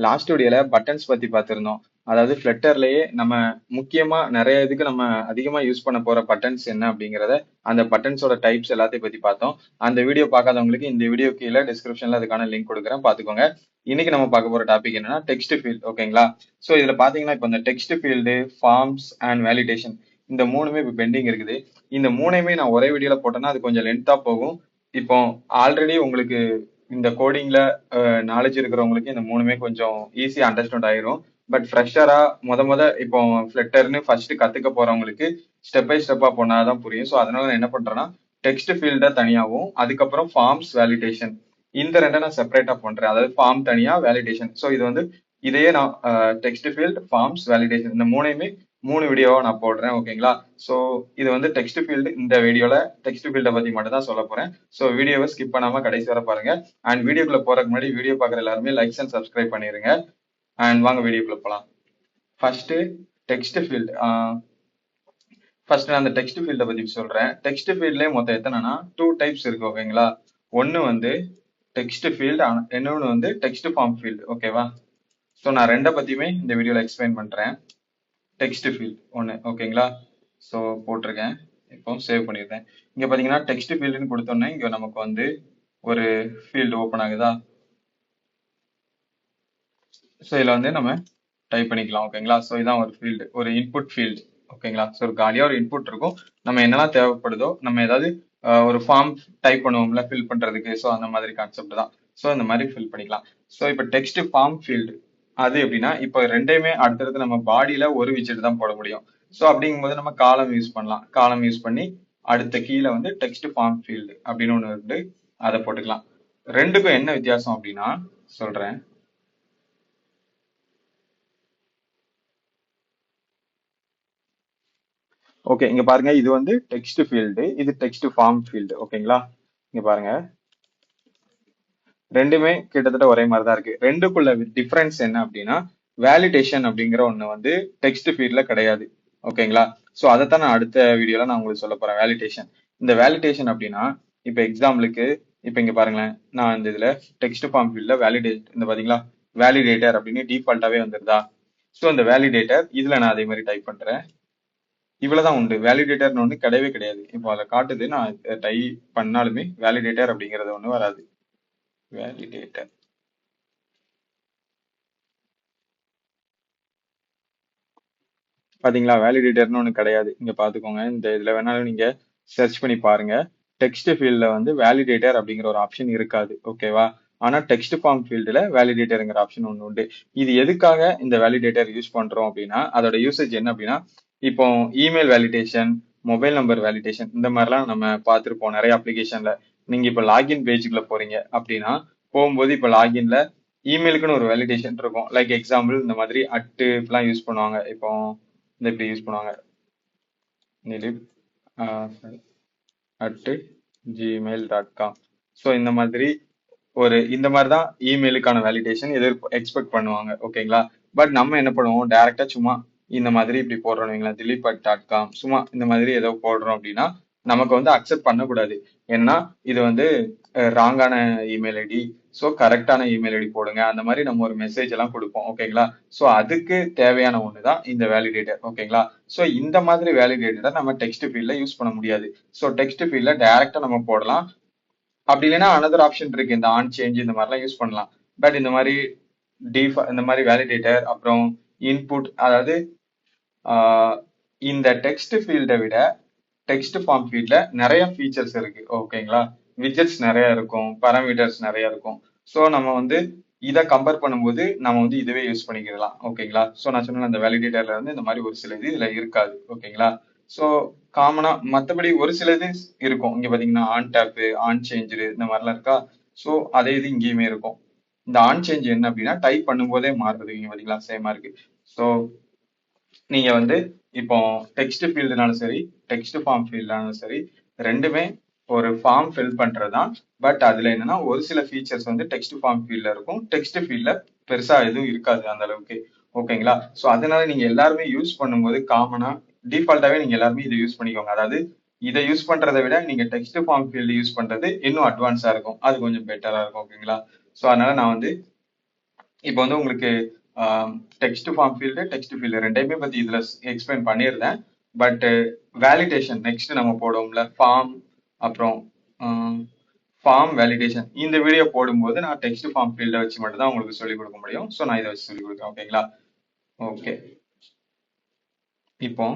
Last வீடியோல buttons பத்தி பார்த்திருந்தோம். அதாவது ஃபிளட்டர்லயே நம்ம முக்கியமா நிறைய இதுக்கு நம்ம அதிகமா யூஸ் பண்ண போற பட்டன்ஸ் என்ன அப்படிங்கறத அந்த பட்டன்ஸோட டைப்ஸ் எல்லாத்தையும் பத்தி பார்த்தோம். அந்த வீடியோ பார்க்காதவங்களுக்கு இந்த வீடியோ கீழே டிஸ்கிரிப்ஷன்ல அதுக்கான லிங்க் கொடுக்குறேன், பாத்துக்கோங்க. இன்னைக்கு நம்ம பார்க்க போற டாபிக் என்னன்னா டெக்ஸ்ட் ஃபீல்ட். ஓகேங்களா? சோ இதுல பாத்தீங்கன்னா இப்ப இந்த text field, forms and validation இந்த மூணுமே இப்ப பெண்டிங் இருக்குது. இந்த மூணையுமே நான் ஒரே வீடியோல போட்டேன்னா அது கொஞ்சம் லென்த்தா போகும். இப்போ ஆல்ரெடி உங்களுக்கு இந்த கோடிங்ல நாலேஜ் இருக்கிறவங்களுக்கு இந்த மூணுமே கொஞ்சம் ஈஸியா அண்டர்ஸ்டாண்ட் ஆயிரும். பட் ஃப்ரெஷரா முத இப்போ ஃபிளட்டர்னு ஃபர்ஸ்ட் கத்துக்க போறவங்களுக்கு ஸ்டெப் பை ஸ்டெப்பா போனாதான் புரியும். ஸோ அதனால நான் என்ன பண்றேன்னா டெக்ஸ்ட் ஃபீல்ட தனியாவும் அதுக்கப்புறம் ஃபார்ம்ஸ் வேலிடேஷன் இந்த ரெண்டை நான் செப்பரேட்டா பண்றேன். அதாவது ஃபார்ம் தனியா, வேலிடேஷன். ஸோ இது வந்து இதையே நான் டெக்ஸ்ட் ஃபீல்ட், ஃபார்ம்ஸ், வேலிடேஷன் இந்த மூணையுமே 3 வீடியோவா நான் போடுறேன். ஓகேங்களா? சோ இது வந்து டெக்ஸ்ட் ஃபீல்டு. இந்த வீடியோல டெக்ஸ்ட் ஃபீல்ட பத்தி மட்டும் தான் சொல்ல போறேன். சோ வீடியோவை ஸ்கிப் பண்ணாம கடைசி வரை பாருங்க. அண்ட் வீடியோக்குள்ள போறதுக்கு முன்னாடி வீடியோ பாக்குற எல்லாருமே லைக்ஸ் அண்ட் சப்ஸ்கிரைப் பண்ணிருங்க. அண்ட் வாங்க வீடியோக்குள்ள போலாம். First text field. ஃபர்ஸ்ட் நான் அந்த டெக்ஸ்ட் ஃபீல்ட பத்தி சொல்றேன். டெக்ஸ்ட் ஃபீல்ட்லயே மொத்தம் எத்தனைனா 2 டைப்ஸ் இருக்கு. ஓகேங்களா? ஒன்னு வந்து டெக்ஸ்ட் ஃபீல்டு, இன்னொன்னு வந்து டெக்ஸ்ட் ஃபார்ம் ஃபீல்டு. ஓகேவா? சோ நான் ரெண்டை பத்தியுமே இந்த வீடியோல எக்ஸ்பிளைன் பண்றேன். டெக்ஸ்ட் ஃபீல்ட் ஒன்று. ஓகேங்களா? ஸோ போட்டிருக்கேன், இப்போ சேவ் பண்ணிடுறேன். இங்க பாத்தீங்கன்னா டெக்ஸ்ட் ஃபீல்டுன்னு கொடுத்தோன்னே இங்க நமக்கு வந்து ஒரு ஃபீல்டு ஓப்பன் ஆகுதா? ஸோ இதுல வந்து நம்ம டைப் பண்ணிக்கலாம். ஓகேங்களா? ஸோ இதான் ஒரு ஃபீல்டு, ஒரு இன்புட் ஃபீல்டு. ஓகேங்களா? ஸோ ஒரு காலியா ஒரு இன்புட் இருக்கும். நம்ம என்னெல்லாம் தேவைப்படுதோ, நம்ம ஏதாவது ஒரு ஃபார்ம் டைப் பண்ணுவோம்ல ஃபில் பண்றதுக்கு, ஸோ அந்த மாதிரி கான்செப்ட் தான். ஸோ இந்த மாதிரி ஃபில் பண்ணிக்கலாம். ஸோ இப்போ டெக்ஸ்ட் ஃபார்ம் ஃபீல்டு அது எப்படின்னா, இப்போ ரெண்டையுமே அடுத்தடுத்து நம்ம பாடியில ஒரு விஜெட் தான் போட முடியும். ஸோ அப்படிங்கும்போது நம்ம காலம் யூஸ் பண்ணலாம். காலம் யூஸ் பண்ணி அடுத்த கீழே வந்து டெக்ஸ்ட் ஃபார்ம் ஃபீல்டு அப்படின்னு ஒன்று இருந்து அதை போட்டுக்கலாம். ரெண்டுக்கும் என்ன வித்தியாசம் அப்படின்னா சொல்றேன். ஓகே, இங்க பாருங்க, இது வந்து டெக்ஸ்ட் ஃபீல்டு, இது டெக்ஸ்ட் ஃபார்ம் ஃபீல்டு. ஓகேங்களா? இங்க பாருங்க, ரெண்டுமே கிட்டத்தட்ட ஒரே மாதிரி தான் இருக்கு. ரெண்டுக்குள்ள டிஃபரன்ஸ் என்ன அப்படின்னா வேலிடேஷன் அப்படிங்கிற ஒண்ணு வந்து டெக்ஸ்ட் ஃபீல்ட்ல கிடையாது. ஓகேங்களா? சோ அதைத்தான் நான் அடுத்த வீடியோல நான் உங்களுக்கு சொல்ல போறேன். வேலிடேஷன். இந்த வேலிடேஷன் அப்படின்னா இப்ப எக்ஸாம்பிளுக்கு இப்ப இங்க பாருங்களேன், நான் இந்த இதுல டெக்ஸ்ட் ஃபார்ம் ஃபீல்ட்ல வேலிடேட் இந்த பாத்தீங்களா வேலிடேட்டர் அப்படின்னு டிஃபால்ட்டாவே வந்துருதா? சோ இந்த வேலிடேட்டர் இதுல நான் அதே மாதிரி டைப் பண்றேன். இவ்வளவுதான் உண்டு. வேலிடேட்டர்னு ஒண்ணு கிடையவே கிடையாது. இப்போ அதை காட்டுது, நான் டைப் பண்ணாலுமே வேலிடேட்டர் அப்படிங்கறது ஒண்ணு வராது. வேலிடேட்டர் பாத்தீங்களா? வேலிடேட்டர்னு ஒண்ணு கிடையாது. இங்க பாத்துக்கோங்க, இந்த இதுல வேணாலும் நீங்க சர்ச் பண்ணி பாருங்க. டெக்ஸ்ட் ஃபீல்ட்ல வந்து வேலிடேட்டர் அப்படிங்கிற ஒரு ஆப்ஷன் இருக்காது. ஓகேவா? ஆனா டெக்ஸ்ட் ஃபார்ம் ஃபீல்டுல வேலிடேட்டர்ங்கிற ஆப்ஷன் ஒண்ணு உண்டு. இது எதுக்காக இந்த வேலிடேட்டர் யூஸ் பண்றோம் அப்படின்னா, அதோட யூசேஜ் என்ன அப்படின்னா, இப்போ email validation, mobile number validation இந்த மாதிரிலாம் நம்ம பார்த்திருப்போம் நிறைய அப்ளிகேஷன்ல. நீங்க இப்ப லாகின் பேஜுக்குள்ள போறீங்க அப்படின்னா, போகும்போது இப்ப லாகின்ல இமெயிலுக்குன்னு ஒரு வேலிடேஷன் இருக்கும். லைக் எக்ஸாம்பிள் இந்த மாதிரி அட்டு இப்பெல்லாம் யூஸ் பண்ணுவாங்க. இப்போ இந்த இப்படி யூஸ் பண்ணுவாங்க, நிலிப் @gmail.com. ஸோ இந்த மாதிரி இந்த மாதிரி தான் இமெயிலுக்கான வேலிடேஷன் எக்ஸ்பெக்ட் பண்ணுவாங்க. ஓகேங்களா? பட் நம்ம என்ன பண்ணுவோம், டைரக்டா சும்மா இந்த மாதிரி இப்படி போடுறோம் வைங்களா, dilip@.com சும்மா இந்த மாதிரி ஏதோ போடுறோம் அப்படின்னா நமக்கு வந்து அக்செப்ட் பண்ணக்கூடாது. ஏன்னா இது வந்து ராங்கான இமெயில் ஐடி, ஸோ கரெக்டான இமெயில் ஐடி போடுங்க, அந்த மாதிரி நம்ம ஒரு மெசேஜ் எல்லாம் கொடுப்போம். ஓகேங்களா? ஸோ அதுக்கு தேவையான ஒன்று தான் இந்த வேலிடேட்டர். ஓகேங்களா? ஸோ இந்த மாதிரி வேலிடேட்டரை நம்ம டெக்ஸ்ட் ஃபீல்ட்ல யூஸ் பண்ண முடியாது. ஸோ டெக்ஸ்ட் ஃபீல்ட்ல டைரக்டா நம்ம போடலாம். அப்படி இல்லைன்னா அனதர் ஆப்ஷன் இருக்கு, இந்த ஆன் சேஞ்ச் இந்த மாதிரிலாம் யூஸ் பண்ணலாம். பட் இந்த மாதிரி இந்த மாதிரி வேலிடேட்டர் அப்புறம் இன்புட், அதாவது இந்த டெக்ஸ்ட் ஃபீல்டை விட டெக்ஸ்ட் ஃபார்ம் ஃபீல்ட்ல நிறைய ஃபீச்சர்ஸ் இருக்கு. ஓகேங்களா? விஜெட்ஸ் நிறைய இருக்கும், பாராமீட்டர்ஸ் நிறைய இருக்கும். ஸோ நம்ம வந்து இதை கம்பேர் பண்ணும்போது நம்ம வந்து இதுவே யூஸ் பண்ணிக்கலாம். ஓகேங்களா? ஸோ நான் சொன்ன அந்த வேலிடேட்டர்ல வந்து இந்த மாதிரி ஒரு சில இதுல இருக்காது. ஓகேங்களா? ஸோ காமனா மற்றபடி ஒரு சில இது இருக்கும். இங்க பாத்தீங்கன்னா ஆன் டேப், ஆன் சேஞ்சு இந்த மாதிரிலாம் இருக்கா? ஸோ அதே இது இங்கேயுமே இருக்கும். இந்த ஆன் சேஞ்ச் என்ன அப்படின்னா டைப் பண்ணும்போதே மாறுறது. இங்க பாத்தீங்களா சேமா இருக்கு. ஸோ நீங்க வந்து இப்போ டெக்ஸ்ட் ஃபீல்டுனாலும் சரி, டெக்ஸ்ட் ஃபார்ம் ஃபீல்டுனாலும் சரி, ரெண்டுமே ஒரு ஃபார்ம் ஃபில் பண்றதுதான். பட் அதுல என்னன்னா ஒரு சில ஃபீச்சர்ஸ் வந்து டெக்ஸ்ட் ஃபார்ம் ஃபீல்ட்ல இருக்கும், டெக்ஸ்ட் ஃபீல்ட்ல பெருசா எதுவும் இருக்காது அந்த அளவுக்கு. ஓகேங்களா? சோ அதனால நீங்க எல்லாருமே யூஸ் பண்ணும்போது காமனா டிஃபால்ட்டாவே நீங்க எல்லாருமே இதை யூஸ் பண்ணிக்கோங்க. அதாவது இதை யூஸ் பண்றதை விட நீங்க டெக்ஸ்ட் ஃபார்ம் ஃபீல்டு யூஸ் பண்றது இன்னும் அட்வான்ஸா இருக்கும். அது கொஞ்சம் பெட்டரா இருக்கும். ஓகேங்களா? சோ அதனால நான் வந்து இப்போ வந்து உங்களுக்கு text form field text field ரெண்டையுமே பத்தி இதுல எக்ஸ்பிளைன் பண்ணியிருந்தேன். பட் வேலிடேஷன் நெக்ஸ்ட் நம்ம போடுவோம்ல ஃபார்ம், அப்புறம் ஃபார்ம் வேலிடேஷன் இந்த வீடியோ போடும்போது நான் டெக்ஸ்ட் ஃபார்ம் ஃபீல்டை வச்சு மட்டும் தான் உங்களுக்கு சொல்லிக் கொடுக்க முடியும். ஸோ நான் இதை வச்சு சொல்லிக் கொடுக்குறேன். ஓகேங்களா? ஓகே. இப்போ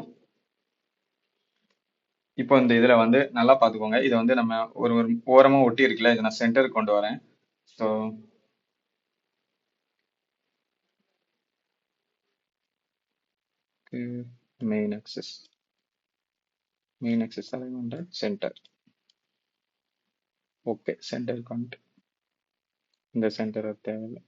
இப்போ இந்த இதுல வந்து நல்லா பாத்துக்கோங்க. இதை வந்து நம்ம ஒரு ஓரமா ஒட்டி இருக்குல்ல, இதை நான் சென்டருக்கு கொண்டு வரேன். So main access alignment centre. Okay, centre கொண்டு இந்த சென்டர் தேவையில்லை.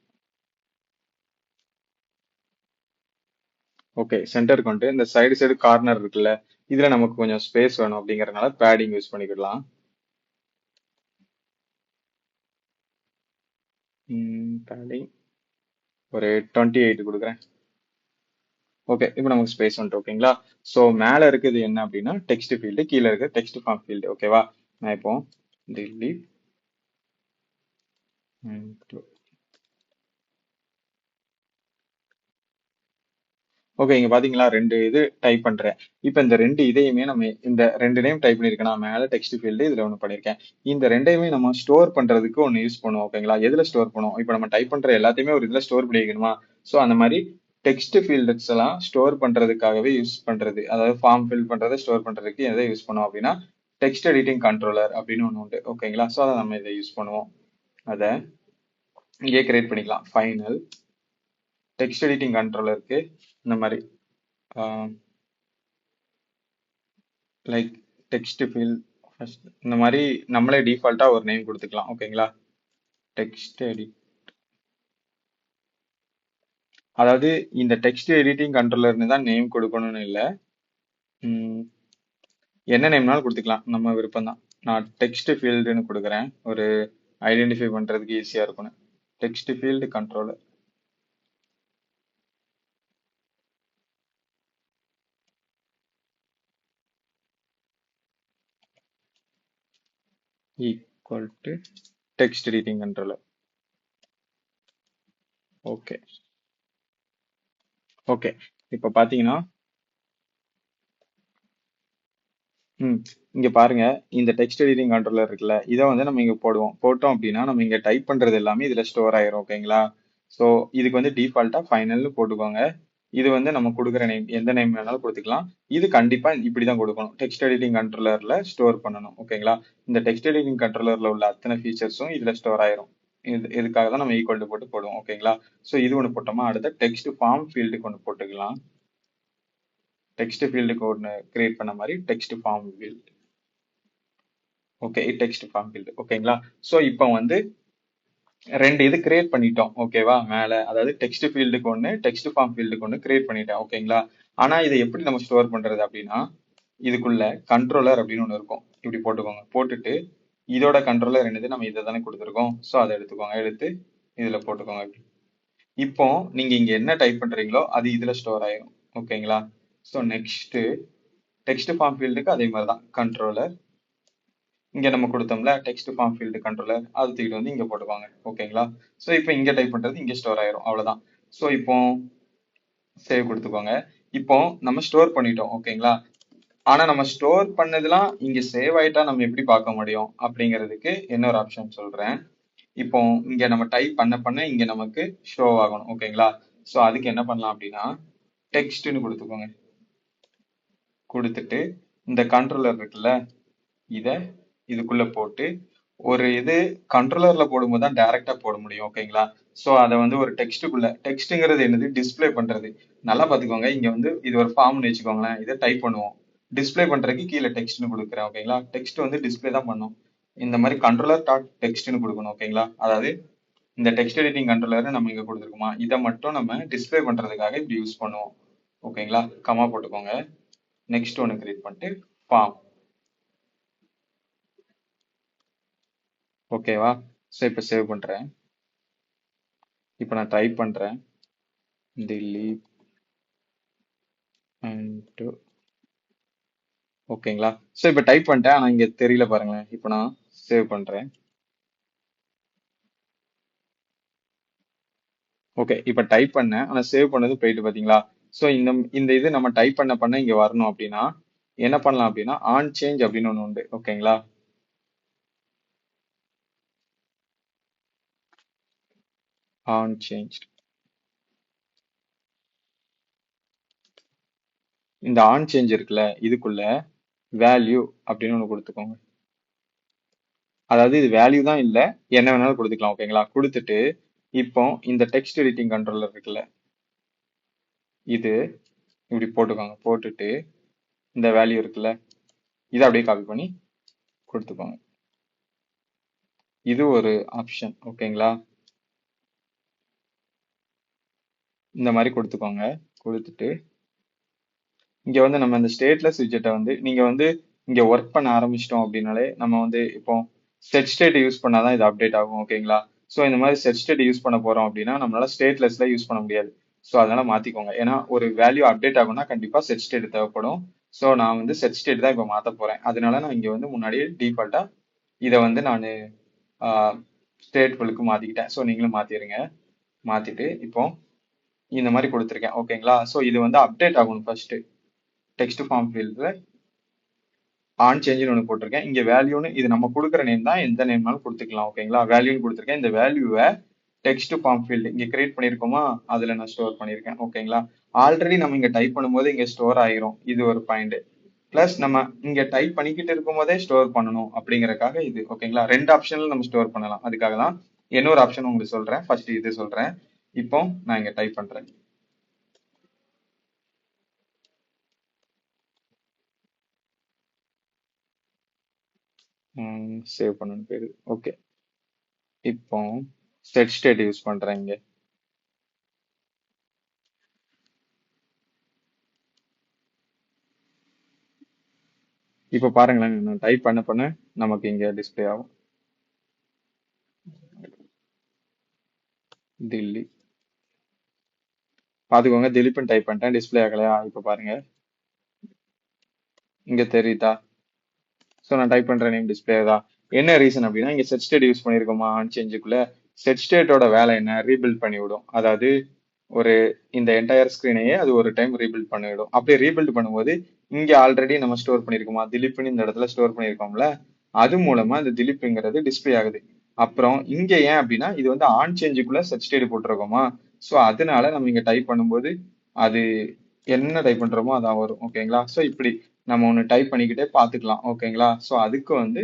ஓகே, சென்டர் கொண்டு இந்த சைடு கார்னர் இருக்குல்ல, இதுல நமக்கு கொஞ்சம் ஸ்பேஸ் வேணும் அப்படிங்கறதுனால பேடிங் யூஸ் பண்ணிக்கலாம். பேடிங் ஒரு 28 கொடுக்குறேன். ஓகே, இப்போ நமக்கு ஸ்பேஸ் வந்துட்டு. ஓகேங்களா? ஸோ மேல இருக்குது என்ன அப்படின்னா டெக்ஸ்ட் ஃபீல்டு, கீழே இருக்கு டெக்ஸ்ட் ஃபார்ம் ஃபீல்டு. ஓகேவா? நான் இப்போ delete ஓகே, இங்க பாத்தீங்களா ரெண்டு இது டைப் பண்றேன். இப்போ இந்த ரெண்டு இதையுமே நம்ம இந்த ரெண்டு நேம் டைப் பண்ணிருக்கேன். நான் மேல டெக்ஸ்ட் ஃபீல்டு இதுல ஒன்று பண்ணிருக்கேன். இந்த ரெண்டையுமே நம்ம ஸ்டோர் பண்றதுக்கு ஒன்று யூஸ் பண்ணுவோம். ஓகேங்களா? எதுல ஸ்டோர் பண்ணுவோம்? இப்போ நம்ம டைப் பண்ற எல்லாத்தையுமே ஒரு இதுல ஸ்டோர் பண்ணி வைக்கணுமா? ஸோ அந்த மாதிரி டெக்ஸ்ட் ஃபீல்ட்ஸ் எல்லாம் ஸ்டோர் பண்றதுக்காகவே யூஸ் பண்றது, அதாவது ஃபார்ம் ஃபில் பண்றதை ஸ்டோர் பண்றதுக்கு எதை யூஸ் பண்ணுவோம் அப்படின்னா டெக்ஸ்ட் எடிட்டிங் கண்ட்ரோலர் அப்படின்னு ஒன்று உண்டு. ஓகேங்களா? ஸோ அதை நம்ம இதை யூஸ் பண்ணுவோம். அதை இங்கே கிரியேட் பண்ணிக்கலாம். ஃபைனல் டெக்ஸ்ட் எடிட்டிங் கண்ட்ரோலருக்கு இந்த மாதிரி லைக் டெக்ஸ்ட் ஃபீல்ட் ஃபர்ஸ்ட் இந்த மாதிரி நம்மளே டிஃபால்ட்டா ஒரு நேம் கொடுத்துக்கலாம். ஓகேங்களா? டெக்ஸ்ட் எடிட், அதாவது இந்த டெக்ஸ்ட் எடிட்டிங் கண்ட்ரோலர்னு தான் நேம் கொடுக்கணும்னு இல்லை. என்ன நேம்னாலும் கொடுத்துக்கலாம், நம்ம விருப்பம் தான். நான் டெக்ஸ்ட் ஃபீல்டுன்னு கொடுக்குறேன், ஒரு ஐடென்டிஃபை பண்றதுக்கு ஈஸியா இருக்கும்னு. Text field controller equal to text editing controller. Okay okay, இப்போ பாத்தீங்கன்னா இங்க பாருங்க, இந்த டெக்ஸ்ட் எடிட்டிங் கண்ட்ரோலர் இருக்குல்ல, இதை வந்து நம்ம இங்க போட்டோம் அப்படின்னா நம்ம இங்க டைப் பண்றது எல்லாமே இதுல ஸ்டோர் ஆயிரும். ஓகேங்களா? ஸோ இதுக்கு வந்து டிஃபால்ட்டா ஃபைனல்னு போட்டுக்கோங்க. இது வந்து நம்ம கொடுக்குற நேம், எந்த நேம் வேணாலும் கொடுத்துக்கலாம். இது கண்டிப்பா இப்படிதான் கொடுக்கணும், டெக்ஸ்ட் எடிட்டிங் கண்ட்ரோலர்ல ஸ்டோர் பண்ணணும். ஓகேங்களா? இந்த டெக்ஸ்ட் எடிட்டிங் கண்ட்ரோலர்ல உள்ள அத்தனை ஃபீச்சர்ஸும் இதுல ஸ்டோர் ஆயிரும். இதுக்காக தான் நம்ம ஈக்குவல் டு போட்டு போடுவோம். ஓகேங்களா? ஸோ இது ஒன்று போட்டோமா, அடுத்த டெக்ஸ்ட் ஃபார்ம் ஃபீல்டுக்கு ஒன்று போட்டுக்கலாம். டெக்ஸ்ட் ஃபீல்டுக்கு ஒன்று கிரியேட் பண்ண மாதிரி text form field. Okay, text form field. ஓகேங்களா? ஸோ இப்போ வந்து ரெண்டு இது கிரியேட் பண்ணிட்டோம். ஓகேவா? மேல அதாவது டெக்ஸ்ட் ஃபீல்டுக்கு ஒன்று, டெக்ஸ்ட் ஃபார்ம் ஃபீல்டுக்கு ஒன்று கிரியேட் பண்ணிட்டேன். ஓகேங்களா? ஆனா இதை எப்படி நம்ம ஸ்டோர் பண்றது அப்படின்னா, இதுக்குள்ள கண்ட்ரோலர் அப்படின்னு ஒன்று இருக்கும், இப்படி போட்டுக்கோங்க. போட்டுட்டு இதோட கண்ட்ரோலர் என்னது, நம்ம இதை தானே கொடுத்துருக்கோம். ஸோ அதை எடுத்துக்கோங்க, எடுத்து இதுல போட்டுக்கோங்க. இப்போ நீங்க இங்க என்ன டைப் பண்றீங்களோ அது இதுல ஸ்டோர் ஆயிரும். ஓகேங்களா? ஸோ நெக்ஸ்ட் டெக்ஸ்ட் ஃபார்ம் ஃபீல்டுக்கு அதே மாதிரி தான் கண்ட்ரோலர், இங்க நம்ம கொடுத்தோம்ல டெக்ஸ்ட் ஃபார்ம் ஃபீல்டு கண்ட்ரோலர், அது தூக்கிட்டு வந்து இங்க போட்டுக்கோங்க. ஓகேங்களா? ஸோ இப்போ இங்க டைப் பண்றது இங்க ஸ்டோர் ஆயிரும். அவ்வளவுதான். ஸோ இப்போ சேவ் கொடுத்துக்கோங்க. இப்போ நம்ம ஸ்டோர் பண்ணிட்டோம். ஓகேங்களா? ஆனா நம்ம ஸ்டோர் பண்ணதெல்லாம் இங்க சேவ் ஆயிட்டா நம்ம எப்படி பார்க்க முடியும் அப்படிங்கிறதுக்கு இன்னொரு ஆப்ஷன் சொல்றேன். இப்போ இங்க நம்ம டைப் பண்ண இங்க நமக்கு ஷோ ஆகணும். ஓகேங்களா? ஸோ அதுக்கு என்ன பண்ணலாம் அப்படின்னா டெக்ஸ்ட்னு கொடுத்துக்கோங்க. கொடுத்துட்டு இந்த கண்ட்ரோலர் இருக்குல்ல, இத இதுக்குள்ள போட்டு ஒரு இது கண்ட்ரோலர்ல போடும்போது தான் டைரக்டா போட முடியும். ஓகேங்களா? சோ அதை வந்து ஒரு டெக்ஸ்ட்டுக்குள்ள, டெக்ஸ்ட்ங்கிறது என்னது, டிஸ்ப்ளே பண்றது. நல்லா பாத்துக்கோங்க, இங்க வந்து இது ஒரு ஃபார்ம்னு வச்சுக்கோங்களேன், இதை டைப் பண்ணுவோம். டிஸ்ப்ளே பண்றதுக்கு கீழே டெக்ஸ்ட்னு கொடுக்குறேன். ஓகேங்களா? டெக்ஸ்ட் வந்து டிஸ்ப்ளே தான் பண்ணும். இந்த மாதிரி கண்ட்ரோலர் டாட் டெக்ஸ்ட்னு கொடுக்கணும். ஓகேங்களா? அதாவது இந்த டெக்ஸ்ட் எடிட்டிங் கண்ட்ரோலர் நம்ம இங்க கொடுத்துருக்கோமா, இதை மட்டும் நம்ம டிஸ்ப்ளே பண்றதுக்காக இப்படி யூஸ் பண்ணுவோம். ஓகேங்களா? கமா போட்டுக்கோங்க. நெக்ஸ்ட் ஒன்று கிரியேட் பண்ணிட்டு ஃபார்ம். ஓகேவா? ஸோ இப்போ சேவ் பண்றேன். இப்போ நான் டைப் பண்றேன் delete and ஓகேங்களா? ஸோ இப்போ டைப் பண்ணிட்டேன், ஆனா இங்க தெரியல பாருங்களேன். இப்போ நான் சேவ் பண்றேன். ஓகே, இப்ப டைப் பண்ணேன். ஆனா சேவ் பண்ணது போயிட்டு பாத்தீங்களா? சோ இந்த இந்த இது நம்ம டைப் பண்ண இங்க வரணும் அப்படின்னா என்ன பண்ணலாம் அப்படின்னா ஆன் சேஞ்ச் அப்படின்னு ஒண்ணு உண்டு. ஓகேங்களா? On change. இந்த ஆன் சேஞ்ச் இருக்குல்ல, இதுக்குள்ள வேல்யூ அப்படின்னு ஒண்ணு கொடுத்துக்கோங்க. அதாவது இது வேல்யூ தான் இல்ல, என்ன வேணாலும் கொடுத்துக்கலாம். ஓகேங்களா? கொடுத்துட்டு இப்போ இந்த டெக்ஸ்ட் எடிட்டிங் கண்ட்ரோலர் இருக்குல்ல, இது இப்படி போட்டுக்கோங்க. போட்டுட்டு இந்த வேல்யூ இருக்குல்ல, இதை அப்படியே காப்பி பண்ணி கொடுத்துக்கோங்க. இது ஒரு ஆப்ஷன். ஓகேங்களா? இந்த மாதிரி கொடுத்துக்கோங்க. கொடுத்துட்டு இங்க வந்து நம்ம இந்த ஸ்டேட்லெஸ் விஜெட்டை வந்து நீங்க வந்து இங்க ஒர்க் பண்ண ஆரம்பிச்சிட்டோம் அப்படின்னாலே நம்ம வந்து இப்போ செட் ஸ்டேட் யூஸ் பண்ணாதான் இது அப்டேட் ஆகும். ஓகேங்களா? ஸோ இந்த மாதிரி செட் ஸ்டேட் யூஸ் பண்ண போறோம் அப்படின்னா நம்மளால ஸ்டேட்லெஸ்ல யூஸ் பண்ண முடியாது. ஸோ அதனால மாத்திக்கோங்க. ஏன்னா ஒரு வேல்யூ அப்டேட் ஆகும்னா கண்டிப்பா செட் ஸ்டேட் தேவைப்படும். ஸோ நான் வந்து செட் ஸ்டேட் தான் இப்போ மாத்த போறேன். அதனால நான் இங்க வந்து முன்னாடியே டிஃபால்ட்டா இதை வந்து நான் ஸ்டேட்ஃபுல்லுக்கு மாத்திக்கிட்டேன். ஸோ நீங்களும் மாத்திருங்க. மாத்திட்டு இப்போ இந்த மாதிரி கொடுத்துருக்கேன். ஓகேங்களா? ஸோ இது வந்து அப்டேட் ஆகணும் ஃபர்ஸ்ட். டெக்ஸ்ட் ஃபார்ம் ஃபீல்ட்ல ஆன் சேஞ்சுன்னு ஒன்று போட்டிருக்கேன். இங்க வேல்யூன்னு இது நம்ம கொடுக்குற நேம் தான், எந்த நேம்னாலும் கொடுத்துக்கலாம். ஓகேங்களா? வேல்யூன்னு கொடுத்துருக்கேன். இந்த வேல்யூவை டெக்ஸ்ட் ஃபார்ம் ஃபீல்டு இங்க கிரியேட் பண்ணிருக்கோமா, அதுல நான் ஸ்டோர் பண்ணிருக்கேன். ஓகேங்களா? ஆல்ரெடி நம்ம இங்க டைப் பண்ணும்போது இங்க ஸ்டோர் ஆயிரும். இது ஒரு பாயிண்ட். பிளஸ் நம்ம இங்க டைப் பண்ணிக்கிட்டு இருக்கும் போதே ஸ்டோர் பண்ணணும் அப்படிங்கறக்காக இது. ஓகேங்களா? ரெண்டு ஆப்ஷன்ல நம்ம ஸ்டோர் பண்ணலாம். அதுக்காக தான் இன்னொரு ஆப்ஷன் உங்களுக்கு சொல்றேன். ஃபர்ஸ்ட் இது சொல்றேன். இப்போ நான் இங்க டைப் பண்றேன். சேவ் பண்ணணும் பேரு. ஓகே, இப்போ செட் ஸ்டேட் யூஸ் பண்றேன் இங்க. இப்ப பாருங்களேன், நான் டைப் பண்ண நமக்கு இங்க டிஸ்ப்ளே ஆகும். தில்லி. பாத்துக்கோங்க, திலீப்னு டைப் பண்ணிட்டேன், டிஸ்ப்ளே ஆகலையா? இப்ப பாருங்க, இங்க தெரியுதா? சோ நான் டைப் பண்ற நேம் டிஸ்ப்ளே தான். என்ன ரீசன் அப்படின்னா இங்க செட் ஸ்டேட் யூஸ் பண்ணிருக்கோமா ஆன் சேஞ்சுக்குள்ள. செட் ஸ்டேட்டோட வேலை என்ன? ரீபில்ட் பண்ணி விடும். அதாவது ஒரு இந்த என்டையர் ஸ்கிரீனையே அது ஒரு டைம் ரீபில்ட் பண்ணிவிடும். அப்படியே ரீபில்ட் பண்ணும்போது இங்க ஆல்ரெடி நம்ம ஸ்டோர் பண்ணிருக்கோமா, திலீப்னு இந்த இடத்துல ஸ்டோர் பண்ணிருக்கோம்ல, அது மூலமா இந்த திலீப்ங்கிறது டிஸ்ப்ளே ஆகுது. அப்புறம் இங்க ஏன் அப்படின்னா இது வந்து ஆன் சேஞ்சுக்குள்ள செட் ஸ்டேட் போட்டிருக்கோமா, சோ அதனால நம்ம இங்க டைப் பண்ணும்போது அது என்ன டைப் பண்றோமோ அதான் வரும். ஓகேங்களா? சோ இப்படி நம்ம ஒண்ணு டைப் பண்ணிக்கிட்டே பாத்துக்கலாம். ஓகேங்களா? சோ அதுக்கு வந்து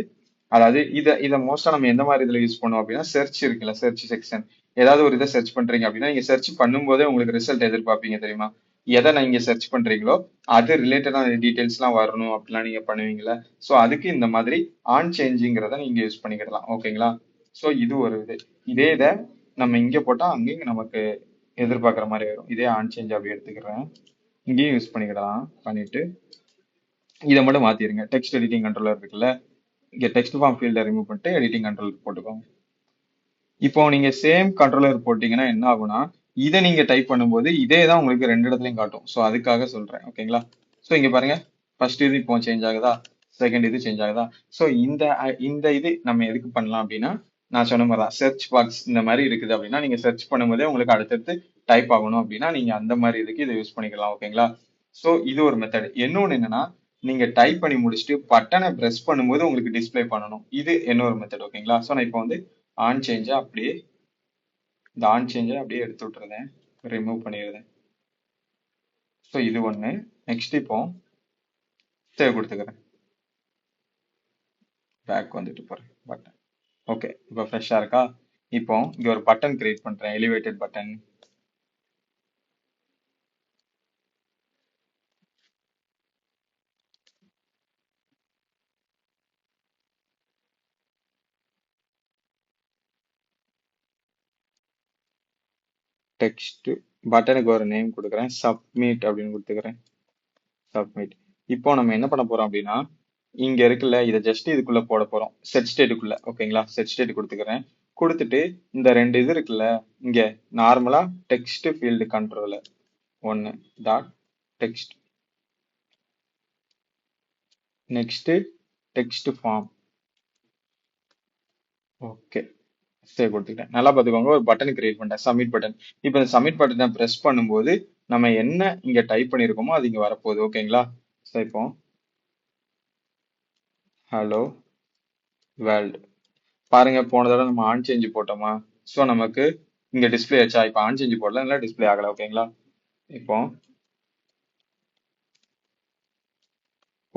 அதாவது இத மோஸ்டா நம்ம எந்த மாதிரி இதுல யூஸ் பண்ணுவோம் அப்படின்னா சர்ச் இருக்குல்ல, சர்ச் செக்ஷன். ஏதாவது ஒரு இதை சர்ச் பண்றீங்க அப்படின்னா நீங்க சர்ச் பண்ணும்போதே உங்களுக்கு ரிசல்ட் எதிர்பார்ப்பீங்க தெரியுமா? எதை நீங்க சர்ச் பண்றீங்களோ அது ரிலேட்டடான டீடைல்ஸ் எல்லாம் வரணும் அப்படிலாம் நீங்க பண்ணுவீங்கல்ல. சோ அதுக்கு இந்த மாதிரி ஆன் சேஞ்சுங்கிறத நீங்க யூஸ் பண்ணிக்கிடலாம். ஓகேங்களா? சோ இது ஒரு இது. இதே இதை நம்ம இங்க போட்டா அங்கேயும் நமக்கு எதிர்பார்க்குற மாதிரி வரும். இதே ஆன் சேஞ்ச் அப்படி எடுத்துக்கிறேன். இங்கேயும் யூஸ் பண்ணிக்கிடலாம். பண்ணிட்டு இதை மட்டும் மாத்திருங்க. டெக்ஸ்ட் எடிட்டிங் கண்ட்ரோலர் இருக்குல்ல, இங்க டெக்ஸ்ட் ஃபார்ம் ஃபீல்ட ரிமூவ் பண்ணிட்டு எடிட்டிங் கண்ட்ரோல் போட்டுக்கோங்க. இப்போ நீங்க சேம் கண்ட்ரோலர் போட்டீங்கன்னா என்ன ஆகும்னா இதை நீங்க டைப் பண்ணும்போது இதே தான் உங்களுக்கு ரெண்டு இடத்துலயும் காட்டும். ஸோ அதுக்காக சொல்றேன். ஓகேங்களா? ஸோ இங்க பாருங்க, ஃபர்ஸ்ட் இது இப்போ சேஞ்ச் ஆகுதா, செகண்ட் இது சேஞ்ச் ஆகுதா. ஸோ இந்த இது நம்ம எதுக்கு பண்ணலாம் அப்படின்னா நான் சொன்ன மாதிரி தான், சர்ச் பாக்ஸ் இந்த மாதிரி இருக்குது அப்படின்னா நீங்க சர்ச் பண்ணும்போதே உங்களுக்கு அடுத்தடுத்து டைப் ஆகணும் அப்படின்னா நீங்க அந்த மாதிரி இதுக்கு இதை யூஸ் பண்ணிக்கலாம். ஓகேங்களா? ஸோ இது ஒரு மெத்தட். இன்னொன்னு என்னன்னா நீங்க டைப் பண்ணி முடிச்சுட்டு பட்டனை பிரஸ் பண்ணும்போது உங்களுக்கு டிஸ்ப்ளே பண்ணணும். இது இன்னொரு மெத்தட். ஓகேங்களா? ஸோ நான் இப்போ வந்து ஆன் சேஞ்சா அப்படியே இந்த ஆன் சேஞ்சை அப்படியே எடுத்து விட்டுறேன், ரிமூவ் பண்ணிடுறேன். ஸோ இது ஒண்ணு. நெக்ஸ்ட் இப்போ சேவ் கொடுத்துக்கிறேன். பேக் வந்துட்டு போறேன் பட்டன். ஓகே, இப்போ ஃப்ரெஷ்ஷா இருக்கா? இப்போ இங்க ஒரு பட்டன் கிரியேட் பண்றேன், எலிவேட்டட் பட்டன். டெக்ஸ்ட் பட்டனுக்கு ஒரு நேம் கொடுக்குறேன், சப்மிட் அப்படின்னு கொடுத்துக்கிறேன். சப்மிட். இப்போ நம்ம என்ன பண்ண போறோம் அப்படின்னா இங்க இருக்குல்ல, இதை ஜஸ்ட் இதுக்குள்ள போட போறோம், செட் ஸ்டேட்டுக்குள்ள. ஓகேங்களா? செட் ஸ்டேட் கொடுத்துக்கிறேன். கொடுத்துட்டு இந்த ரெண்டு இது இருக்குல்ல, இங்க நார்மலா டெக்ஸ்ட் ஃபீல்டு கண்ட்ரோலர் ஒன்னு dot text, next text form. Okay, save கொடுத்துக்கிட்டேன். நல்லா பார்த்துக்கோங்க. ஒரு பட்டன் கிரியேட் பண்ணிட்டேன். Submit button. இப்போ இந்த சப்மிட் பட்டனை பிரஸ் பண்ணும்போது நம்ம என்ன இங்க டைப் பண்ணியிருக்கோமோ அது இங்க வரப்போகுது. ஓகேங்களா? ஸோ இப்போ ஹலோ வேர்ல்ட். பாருங்க போன தடவை நம்ம ஆன் சேஞ்ச் போட்டோமா? ஸோ நமக்கு இங்க டிஸ்ப்ளே ஆச்சா? இப்போ ஆன் சேஞ்ச் போடல, இல்லை டிஸ்ப்ளே ஆகல. ஓகேங்களா? இப்போ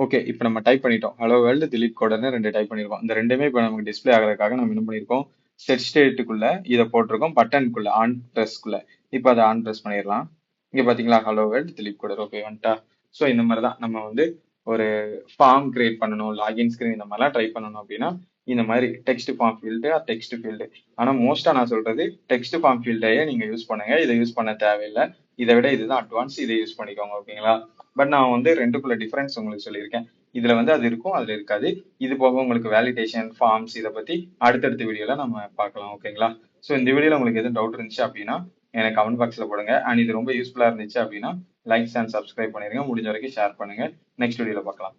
ஓகே. இப்போ நம்ம டைப் பண்ணிட்டோம். ஹலோ வேர்ல்டு delete கோடர்னு 2 டைப் பண்ணியிருக்கோம். இந்த ரெண்டுமே இப்போ நமக்கு டிஸ்ப்ளே ஆகிறதுக்காக நம்ம என்ன பண்ணியிருக்கோம்? செட் ஸ்டேட்டுக்குள்ள இதை போட்டிருக்கோம். பட்டனுக்குள்ள ஆன் ப்ரெஸ்க்குள்ள. இப்போ அதை ஆன் ப்ரெஸ் பண்ணிடலாம். இங்க பாத்தீங்களா? Hello world delete coder. Okay வந்துட்டா? ஸோ இந்த மாதிரி தான் நம்ம வந்து ஒரு ஃபார்ம் கிரியேட் பண்ணணும், லாகின் ஸ்கிரீன் இந்த மாதிரிலாம் ட்ரை பண்ணணும் அப்படின்னா இந்த மாதிரி text form field text field. ஆனா மோஸ்டா நான் சொல்றது டெக்ஸ்ட் ஃபார்ம் ஃபீல்டையே நீங்க யூஸ் பண்ணுங்க. இதை யூஸ் பண்ண தேவையில்லை. இதை விட இதுதான் அட்வான்ஸ். இதை யூஸ் பண்ணிக்கோங்க. ஓகேங்களா? பட் நான் வந்து ரெண்டுக்குள்ள டிஃபரன்ஸ் உங்களுக்கு சொல்லியிருக்கேன். இதுல வந்து அது இருக்கும், அதுல இருக்காது. இது போக உங்களுக்கு வேலிடேஷன் ஃபார்ம்ஸ் இதை பத்தி அடுத்தடுத்த வீடியோல நம்ம பார்க்கலாம். ஓகேங்களா? ஸோ இந்த வீடியோல உங்களுக்கு எதுவும் டவுட் இருந்துச்சு அப்படின்னா எனக்கு கமெண்ட் பாக்ஸ்ல போடுங்க. அண்ட் இது ரொம்ப யூஸ்ஃபுல்லா இருந்துச்சு அப்படின்னா லைக்ஸ் அண்ட் சப்ஸ்கிரைப் பண்ணிருங்க. முடிஞ்ச வரைக்கும் ஷேர் பண்ணுங்க. நெக்ஸ்ட் வீடியோல பார்க்கலாம்.